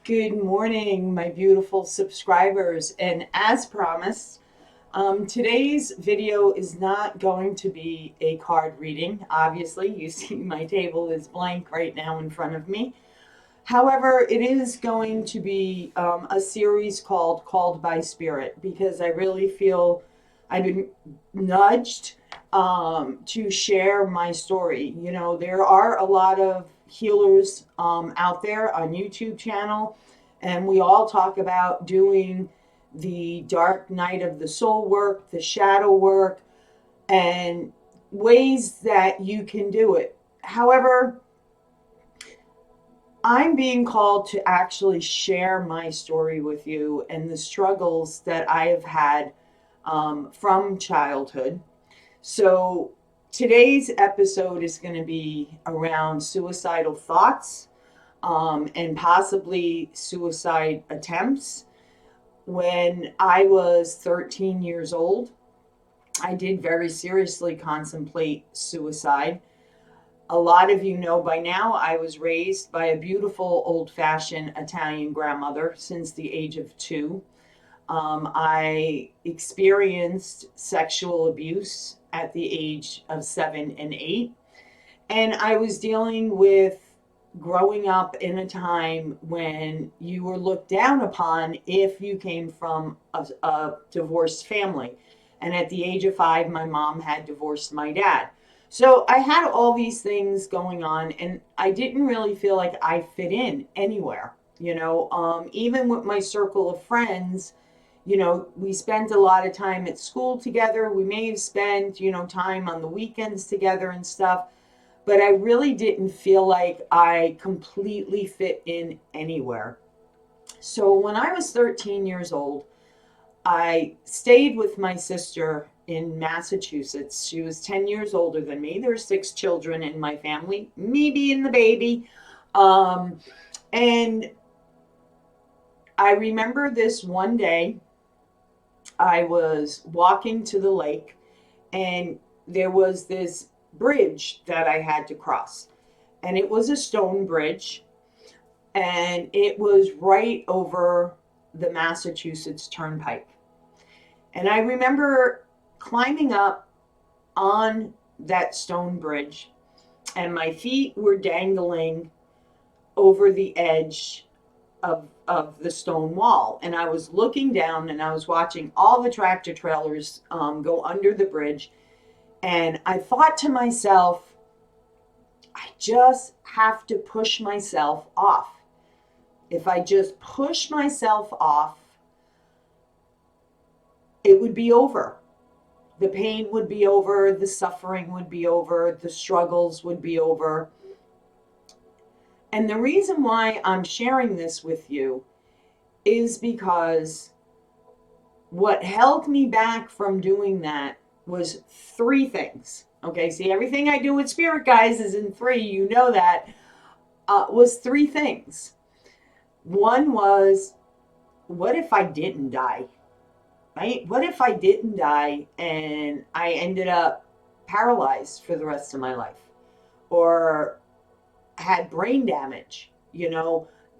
Good morning, my beautiful subscribers. And as promised, today's video is not going to be a card reading. Obviously, you see my table is blank right now in front of me. However, it is going to be a series called by Spirit, because I really feel I've been nudged to share my story. You know, there are a lot of healers out there on YouTube channel, and we all talk about doing the dark night of the soul work, the shadow work, and ways that you can do it. However, I'm being called to actually share my story with you and the struggles that I have had from childhood. So today's episode is going to be around suicidal thoughts and possibly suicide attempts. When I was 13 years old, I did very seriously contemplate suicide. A lot of you know by now, I was raised by a beautiful old-fashioned Italian grandmother since the age of 2. I experienced sexual abuse at the age of 7 and 8. And I was dealing with growing up in a time when you were looked down upon if you came from a divorced family. And at the age of 5, my mom had divorced my dad. So I had all these things going on, and I didn't really feel like I fit in anywhere. Even with my circle of friends, we spent a lot of time at school together. We may have spent, time on the weekends together and stuff, but I really didn't feel like I completely fit in anywhere. So when I was 13 years old, I stayed with my sister in Massachusetts. She was 10 years older than me. There were 6 children in my family, me being the baby. And I remember this one day, I was walking to the lake, and there was this bridge that I had to cross. And it was a stone bridge, and it was right over the Massachusetts Turnpike. And I remember climbing up on that stone bridge, and my feet were dangling over the edge of the stone wall. And I was looking down, and I was watching all the tractor trailers go under the bridge. And I thought to myself, I just have to push myself off. If I just push myself off, it would be over. The pain would be over, the suffering would be over, the struggles would be over. And the reason why I'm sharing this with you is because what held me back from doing that was 3 things. Okay, see, everything I do with spirit guys is in 3, you know that, was 3 things. One was, what if I didn't die? Right? What if I didn't die and I ended up paralyzed for the rest of my life, or had brain damage?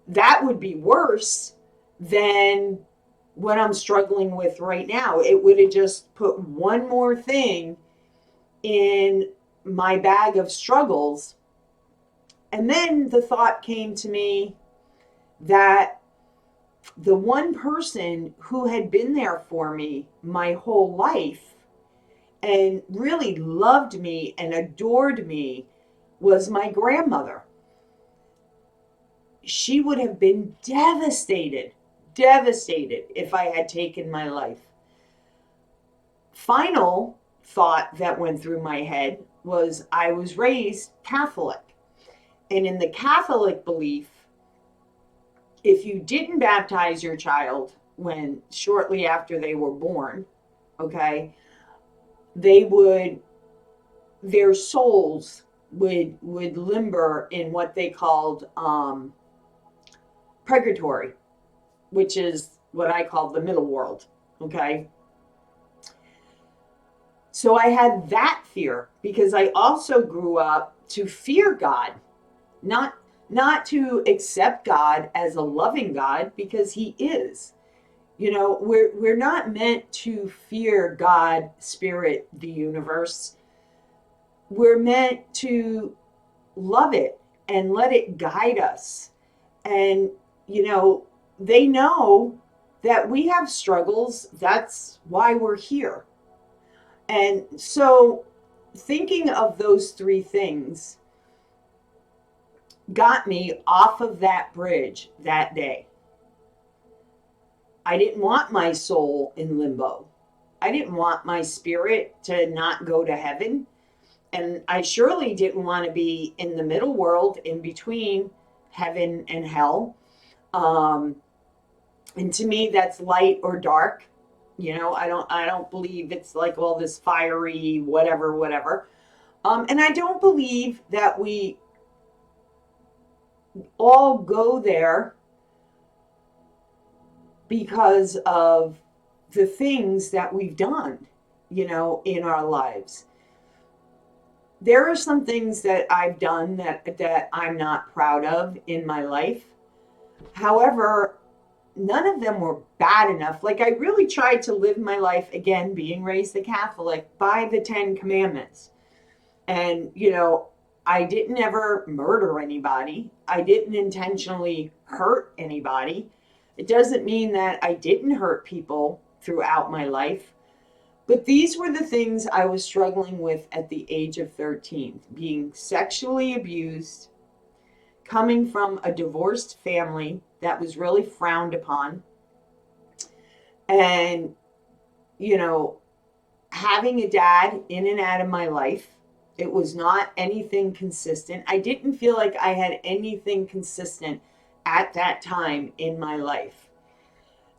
That would be worse than what I'm struggling with right now. It would have just put one more thing in my bag of struggles. And then the thought came to me that the one person who had been there for me my whole life and really loved me and adored me was my grandmother. She would have been devastated if I had taken my life. Final thought that went through my head was, I was raised Catholic. And in the Catholic belief, if you didn't baptize your child when shortly after they were born, okay, their souls would limber in what they called purgatory, which is what I call the middle world. Okay. So I had that fear, because I also grew up to fear God, not not to accept God as a loving God, because he is. We're not meant to fear God, spirit, the universe. We're meant to love it and let it guide us. And, they know that we have struggles. That's why we're here. And so, thinking of those three things got me off of that bridge that day. I didn't want my soul in limbo. I didn't want my spirit to not go to heaven. And I surely didn't want to be in the middle world in between heaven and hell. And to me, that's light or dark. I don't believe it's like all this fiery whatever. And I don't believe that we all go there because of the things that we've done, in our lives. There are some things that I've done that I'm not proud of in my life. However, none of them were bad enough. Like, I really tried to live my life, again, being raised a Catholic, by the 10 Commandments. And, I didn't ever murder anybody. I didn't intentionally hurt anybody. It doesn't mean that I didn't hurt people throughout my life. But these were the things I was struggling with at the age of 13. Being sexually abused, coming from a divorced family that was really frowned upon, and, having a dad in and out of my life. It was not anything consistent. I didn't feel like I had anything consistent at that time in my life.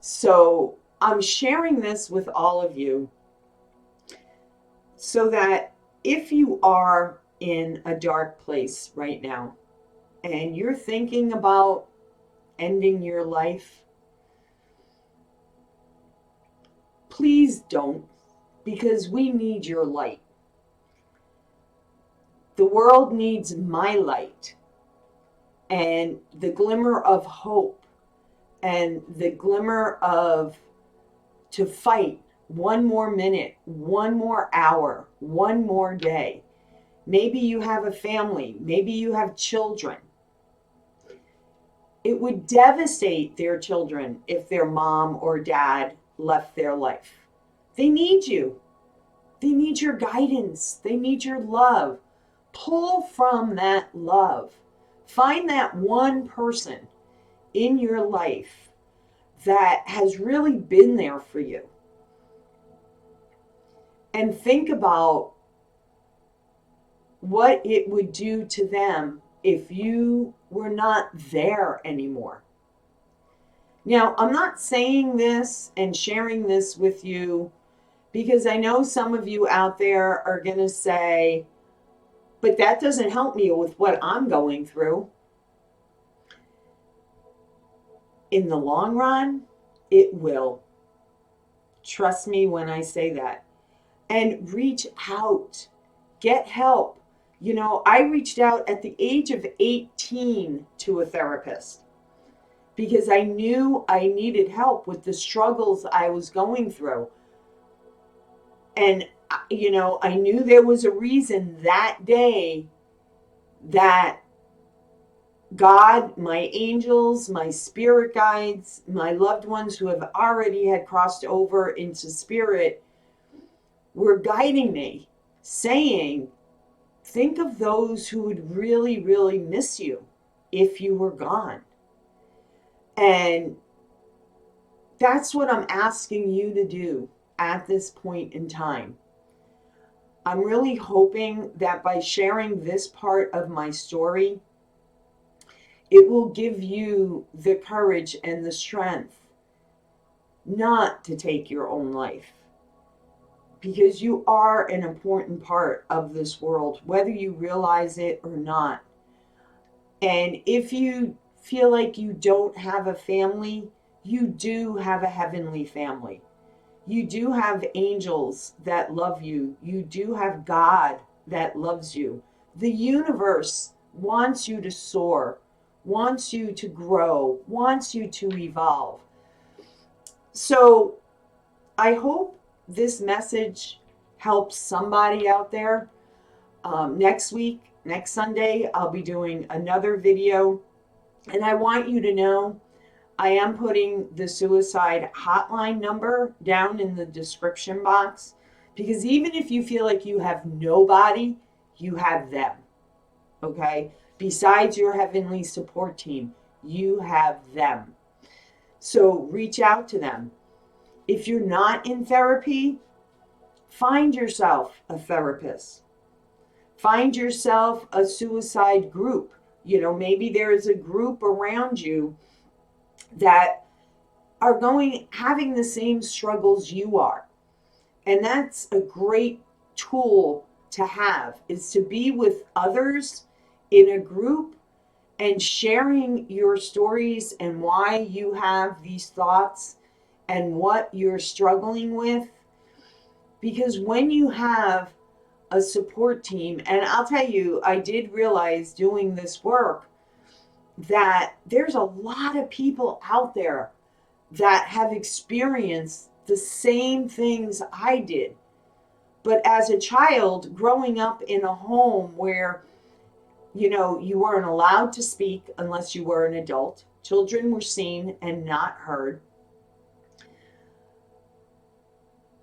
So I'm sharing this with all of you so that if you are in a dark place right now and you're thinking about ending your life, please don't, because we need your light. The world needs my light and the glimmer of hope and the glimmer of to fight one more minute, one more hour, one more day. Maybe you have a family, maybe you have children. It would devastate their children if their mom or dad left their life. They need you. They need your guidance. They need your love. Pull from that love. Find that one person in your life that has really been there for you. And think about what it would do to them if you were not there anymore. Now, I'm not saying this and sharing this with you because I know some of you out there are going to say, but that doesn't help me with what I'm going through. In the long run, it will. Trust me when I say that. And reach out. Get help. I reached out at the age of 18 to a therapist because I knew I needed help with the struggles I was going through. And, I knew there was a reason that day that God, my angels, my spirit guides, my loved ones who have already had crossed over into spirit were guiding me, saying, think of those who would really, really miss you if you were gone. And that's what I'm asking you to do at this point in time. I'm really hoping that by sharing this part of my story, it will give you the courage and the strength not to take your own life. Because you are an important part of this world, whether you realize it or not. And if you feel like you don't have a family, you do have a heavenly family. You do have angels that love you. You do have God that loves you. The universe wants you to soar wants you to grow, wants you to evolve. So I hope this message helps somebody out there. Next week, next Sunday, I'll be doing another video. And I want you to know I am putting the suicide hotline number down in the description box, because even if you feel like you have nobody, you have them. Okay? Besides your heavenly support team, you have them. So reach out to them. If you're not in therapy, find yourself a therapist. Find yourself a suicide group. You know, maybe there is a group around you that are having the same struggles you are. And that's a great tool to have, is to be with others in a group and sharing your stories and why you have these thoughts and what you're struggling with. Because when you have a support team, and I'll tell you, I did realize doing this work that there's a lot of people out there that have experienced the same things I did. But as a child, growing up in a home where, you know, you weren't allowed to speak unless you were an adult, children were seen and not heard.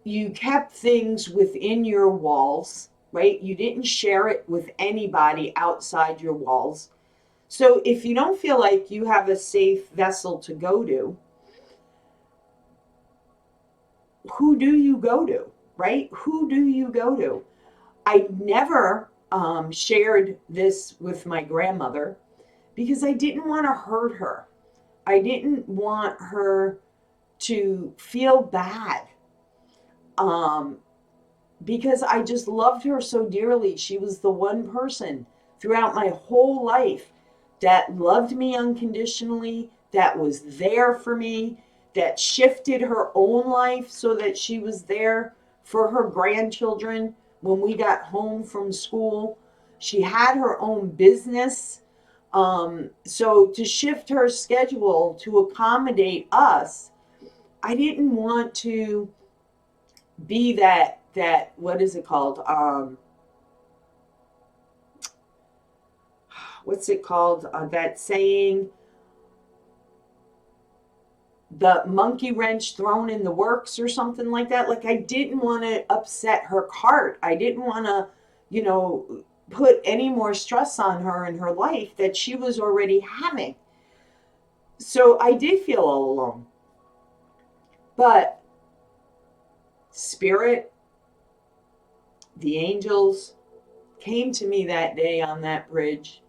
You kept things within your walls, right? You didn't share it with anybody outside your walls. So if you don't feel like you have a safe vessel to go to, who do you go to, right? Who do you go to? I never shared this with my grandmother because I didn't want to hurt her. I didn't want her to feel bad because I just loved her so dearly. She was the one person throughout my whole life that loved me unconditionally, that was there for me, that shifted her own life so that she was there for her grandchildren when we got home from school. She had her own business. So to shift her schedule to accommodate us, I didn't want to be that what is it called? What's it called? That saying, the monkey wrench thrown in the works or something like that. Like, I didn't want to upset her cart. I didn't want to, you know, put any more stress on her in her life that she was already having. So I did feel all alone. But Spirit, the angels came to me that day on that bridge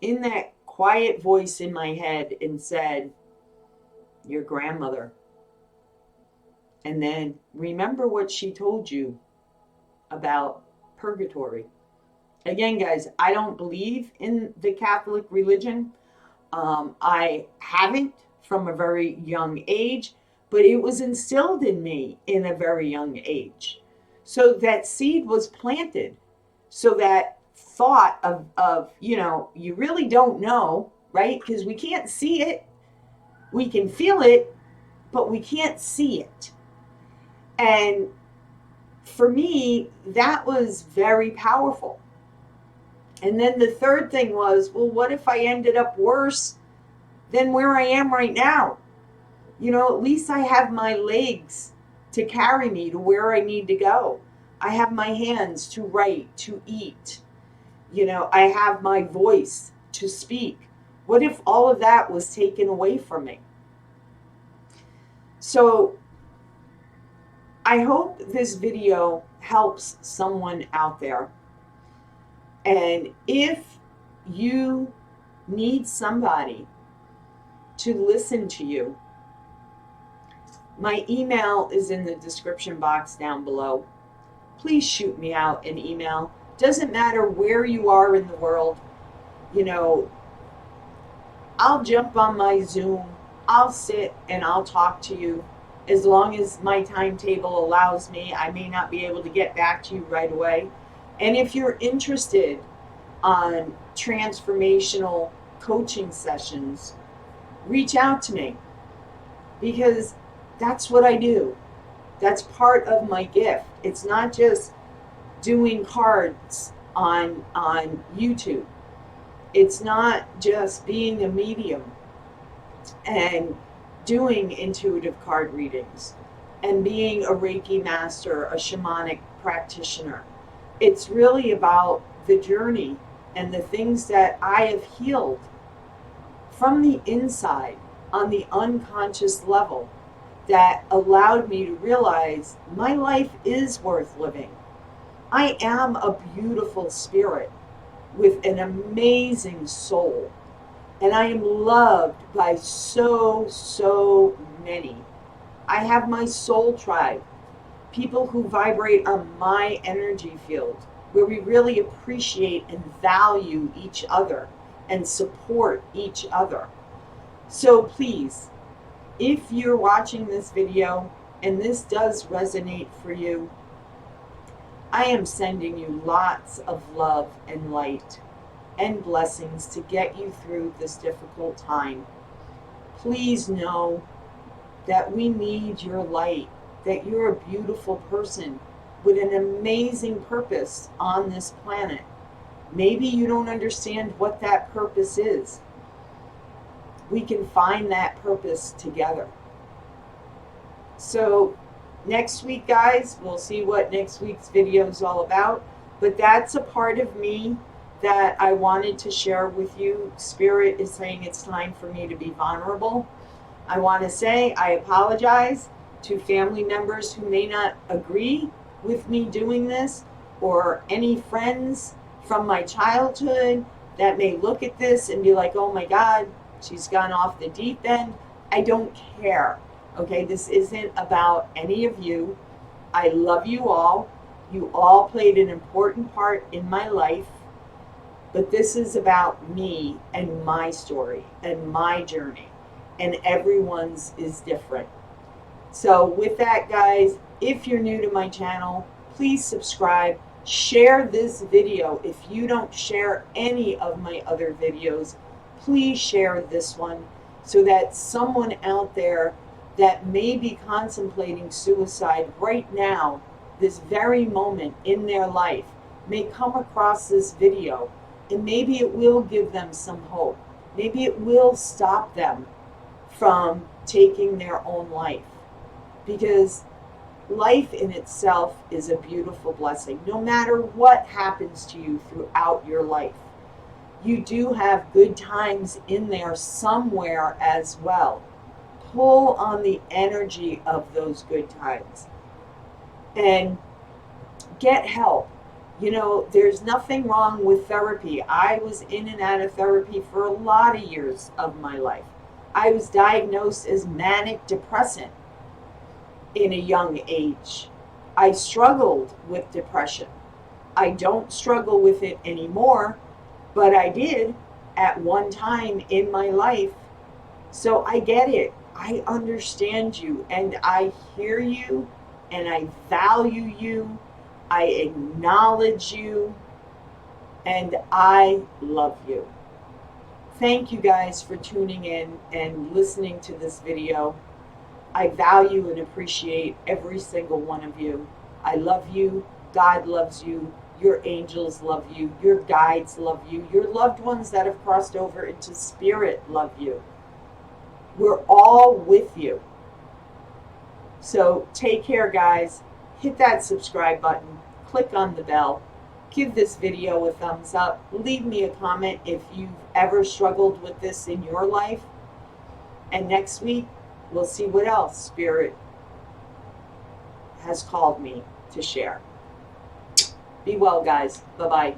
in that quiet voice in my head and said, your grandmother. And then remember what she told you about purgatory. Again, guys, I don't believe in the Catholic religion. I haven't from a very young age, but it was instilled in me in a very young age. So that seed was planted. So that thought of you know, you really don't know, right? Because we can't see it. We can feel it, but we can't see it. And for me, that was very powerful. And then the third thing was, well, what if I ended up worse than where I am right now? You know, at least I have my legs to carry me to where I need to go. I have my hands to write, to eat. You know, I have my voice to speak. What if all of that was taken away from me? So I hope this video helps someone out there. And if you need somebody to listen to you, my email is in the description box down below. Please shoot me out an email. Doesn't matter where you are in the world. You know, I'll jump on my Zoom. I'll sit and I'll talk to you as long as my timetable allows me. I may not be able to get back to you right away. And if you're interested on transformational coaching sessions, reach out to me, because that's what I do. That's part of my gift. It's not just doing cards on YouTube. It's not just being a medium and doing intuitive card readings and being a Reiki master, a shamanic practitioner. It's really about the journey and the things that I have healed from the inside on the unconscious level that allowed me to realize my life is worth living. I am a beautiful spirit with an amazing soul, and I am loved by so many. I have my soul tribe, people who vibrate on my energy field, where we really appreciate and value each other and support each other. So please, if you're watching this video and this does resonate for you, I am sending you lots of love and light and blessings to get you through this difficult time. Please know that we need your light, that you're a beautiful person with an amazing purpose on this planet. Maybe you don't understand what that purpose is. We can find that purpose together. So next week, guys, we'll see what next week's video is all about. But that's a part of me that I wanted to share with you. Spirit is saying it's time for me to be vulnerable. I want to say I apologize to family members who may not agree with me doing this, or any friends from my childhood that may look at this and be like, oh my God, she's gone off the deep end. I don't care. Okay, this isn't about any of you. I love you all. You all played an important part in my life. But this is about me and my story and my journey. And everyone's is different. So with that, guys, if you're new to my channel, please subscribe. Share this video. If you don't share any of my other videos, please share this one so that someone out there that may be contemplating suicide right now, this very moment in their life, may come across this video, and maybe it will give them some hope. Maybe it will stop them from taking their own life, because life in itself is a beautiful blessing. No matter what happens to you throughout your life, you do have good times in there somewhere as well. Pull on the energy of those good times and get help. You know, there's nothing wrong with therapy. I was in and out of therapy for a lot of years of my life. I was diagnosed as manic depressant in a young age. I struggled with depression. I don't struggle with it anymore, but I did at one time in my life. So I get it. I understand you, and I hear you, and I value you. I acknowledge you, and I love you. Thank you guys for tuning in and listening to this video. I value and appreciate every single one of you. I love you. God loves you. Your angels love you. Your guides love you. Your loved ones that have crossed over into spirit love you. We're all with you. So take care, guys. Hit that subscribe button. Click on the bell. Give this video a thumbs up. Leave me a comment if you've ever struggled with this in your life. And next week, we'll see what else Spirit has called me to share. Be well, guys. Bye-bye.